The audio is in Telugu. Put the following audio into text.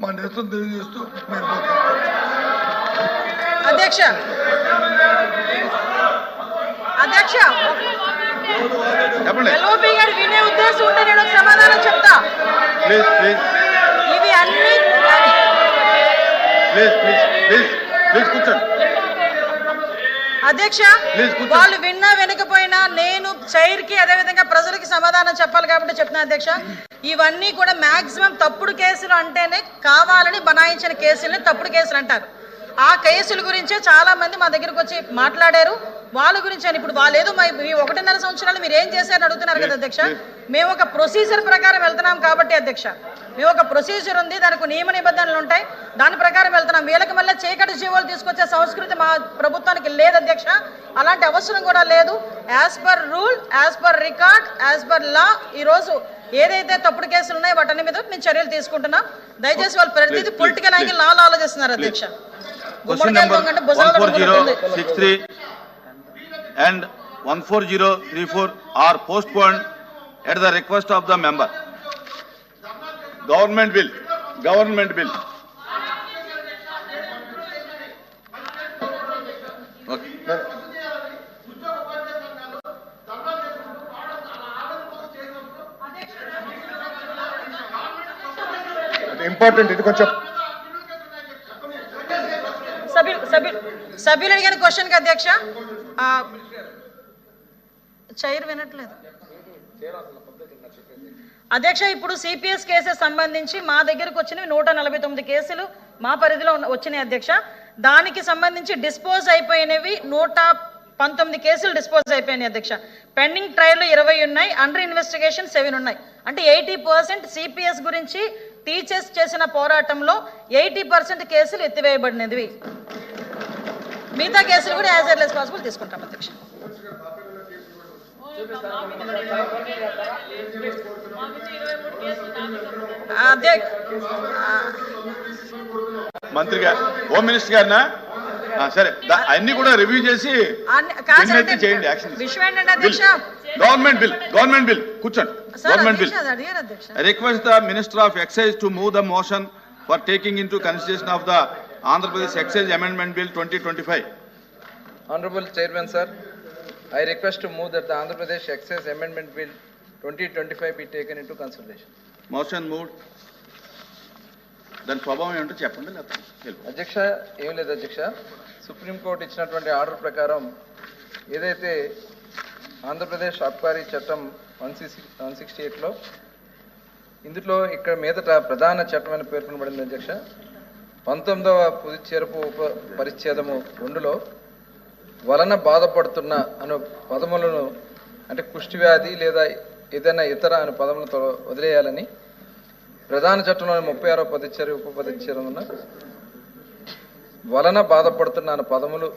మా నిరసన తెలియజేస్తూ మేము అధ్యక్ష అధ్యక్ష ఎల్ఓపి గారు వినే ఉద్దేశం ఉంటే నేను ఒక సమాధానం చెప్తా. ఇవి అన్ని కూర్చోండి అధ్యక్ష, వాళ్ళు విన్నా వెనకపోయినా నేను చైర్కి అదేవిధంగా ప్రజలకి సమాధానం చెప్పాలి కాబట్టి చెప్తున్నా అధ్యక్ష. ఇవన్నీ కూడా మాక్సిమం తప్పుడు కేసులు అంటేనే కావాలని బనాయించిన కేసుల్ని తప్పుడు కేసులు అంటారు. ఆ కేసుల గురించే చాలా మంది మా దగ్గరకు వచ్చి మాట్లాడారు. వాళ్ళ గురించి అని ఇప్పుడు వాళ్ళు ఏదో మీ 1.5 సంవత్సరాలు మీరు ఏం చేశారని అడుగుతున్నారు కదా అధ్యక్ష. మేము ఒక ప్రొసీజర్ ప్రకారం వెళ్తున్నాం కాబట్టి అధ్యక్ష, మేము ఒక ప్రొసీజర్ ఉంది, దానికి నియమ నిబంధనలు ఉంటాయి, దాని ప్రకారం వెళ్తున్నాం. వీళ్ళకి మళ్ళీ చీకటి జీవోలు తీసుకొచ్చే సంస్కృతి మా ప్రభుత్వానికి లేదు అధ్యక్ష. అలాంటి అవసరం కూడా లేదు. As per rule, as per record, as per law ఈరోజు ఏదైతే తప్పుడు కేసులు ఉన్నాయో వాటి మీద మేము చర్యలు తీసుకుంటున్నాం. దయచేసి వాళ్ళు ప్రతిదీ పొలిటికల్ యాంగిల్ లాలో ఆలోచిస్తున్నారు అధ్యక్ష. Question number 14063 and 14034 are postponed at the request of the member. Government bill. Okay. Important ఇది కొంచెం సభ్యులు అడిగిన క్వశ్చన్కి అధ్యక్ష చైర్ వినట్లేదు అధ్యక్ష. ఇప్పుడు సిపిఎస్ కేసెస్ సంబంధించి మా దగ్గరకు వచ్చినవి 149 కేసులు మా పరిధిలో వచ్చినాయి అధ్యక్ష. దానికి సంబంధించి డిస్పోజ్ అయిపోయినవి 119 కేసులు డిస్పోజ్ అయిపోయినాయి అధ్యక్ష. పెండింగ్ ట్రయల్ 20 ఉన్నాయి, అండర్ ఇన్వెస్టిగేషన్ 7 ఉన్నాయి. అంటే 80% సిపిఎస్ గురించి టీచర్స్ చేసిన పోరాటంలో 80% కేసులు ఎత్తివేయబడినవి. మిగతా కేసులు కూడా యాజ్ ఎర్లీ యాజ్ పాసిబుల్ తీసుకుంటాం అధ్యక్ష. మంత్రి గారు, హోమ్ మినిస్టర్ గారినా సరే అన్ని కూడా రివ్యూ చేసి చేయండి. యాక్షన్ విషయం ఏంటంటే అధ్యక్ష, గవర్నమెంట్ బిల్ కూర్చోండి. Government bill. I request the Minister of Excise to move the motion for taking into consideration of the Andhra Pradesh Excise Amendment Bill 2025. Honorable Chairman sir, I request to move that the Andhra Pradesh Excise Amendment Bill 2025 be taken into consideration. Motion moved. దాని స్వభావం ఏమిటో చెప్పండి. అధ్యక్ష, ఏం లేదు అధ్యక్ష, సుప్రీంకోర్టు ఇచ్చినటువంటి ఆర్డర్ ప్రకారం ఏదైతే ఆంధ్రప్రదేశ్ అబ్కారీ చట్టం 168లో ఇందులో ఇక్కడ మీదట ప్రధాన చట్టం అని పేర్కొనబడింది అధ్యక్ష. 19వ పుదుచ్చేరపు ఉప పరిచ్ఛేదము 2లో వలన బాధపడుతున్న అను పదములను, అంటే కుష్ఠవ్యాధి లేదా ఏదైనా ఇతర అను పదములతో వదిలేయాలని ప్రధాన చట్టంలోని 36వ పరిచ్ఛేద ఉప పరిచ్ఛేదమున వలన బాధపడుతున్న అను పదములు